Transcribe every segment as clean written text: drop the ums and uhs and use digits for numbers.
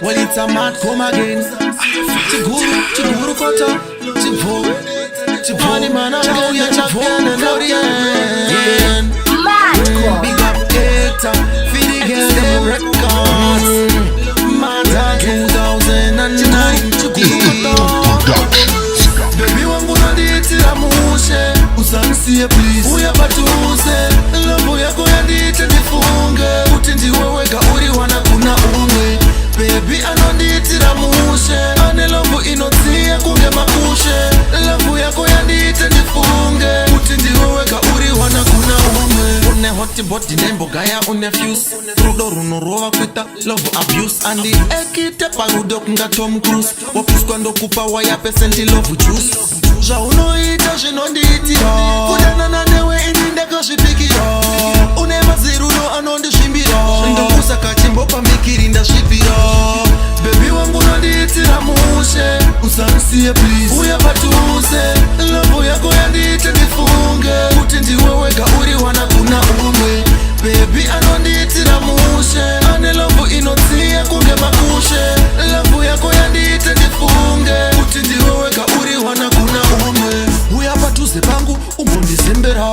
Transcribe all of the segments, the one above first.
Well, it's a mad come again. Chiguru kota, Chivoni man, I'm ya champion and Orient. Big up Gator, feed the girl them records. Mata 2009. Baby wangu nanditi la mushe, usansie please. Uya batuze, lambo yako yandite nifunge. Utindi weweka uri wana kuna umwe. Baby ananditi la mushe, ane lambo inotia kunge makushe. Lambo yako yandite nifunge. Utindi weweka uri wana kuna umwe. Une hoti boti nembo gaya une fuse. Rudo runo rowa kwita love abuse. Andi ekite parudo kunga Tom Cruise. Wapus kwando kupa waya pesenti love juice. Ja unoita shinonditira kudana nanewe inindeka shipikira une maziruno anondishimbira ndokusa kachimbo pamikiri ndashipira baby wangu nonditira mushe usansie please uya batuze lambo yako yandite nifunge kuti ndiweweka uri wana kuna umwe baby anonditira mushe ane lambo inotia kunge makushe lambo yako yandite nifunge kuti ndiweweka uri wana kuna umwe uya batuze pangu umbondizembera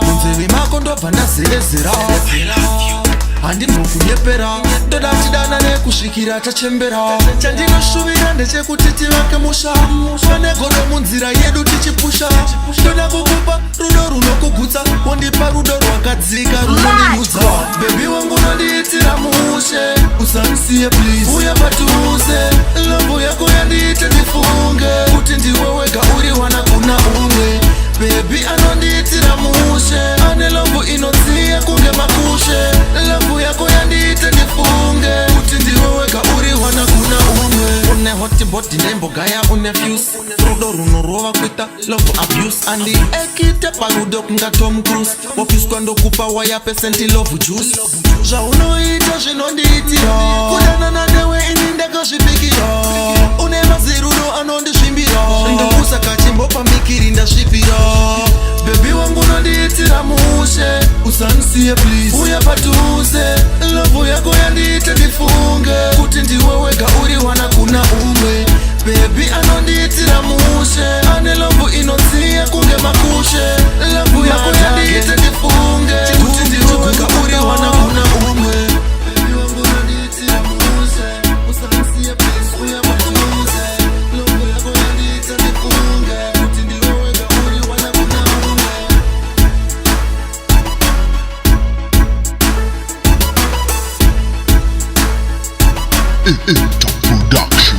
munzeve mako ndobva ndazelezera handi mbokunyepera ndodatidana nekusvikira tachembera chandinoshuvira ndechekuti tivake musha vanegodo munzira yedu tichipusha ndoda kukupa rudo runokugutsa wondipa rudo rwakadzika runondimudza bebi wangu nondiitira mushe usanisiye please uya batuze lambo yako yandiite ndifunge kuti ndiweweka uri wana kuna umwe baby anondiitira mushe ane lambo inodziya kunge makushe lambo yako yandiite ndifunge kuti ndiweweka uri wana kuna umwe une hoti boti nembo gaya une fuse rudo runo rova kwita love abuse andi ekite parudo kunga Tom Cruise wafuse kwando kupa waya pesenti love juice ja unoita zvinondiitira kudana nanewe inindeka zvipikira une maziruno anondisvimbira ndokusa kachimbo pamikiri ndasvipira bebi wangu nondiitira mushe usanisiye please uya batuze lambo yako yandiite ndifunge kuti ndiweweka uri wana kuna umwe bebi anondiitira mushe ane lambo inodziya kunge makushe lambo yako yandiite ndifunge kuti ndiweweka uri wana kuna umwe bebi wangu nondiitira mushe usanisiye please uya batuze lambo yako yandiite ndifunge kuti ndiweweka uri wana kuna umwe Top production.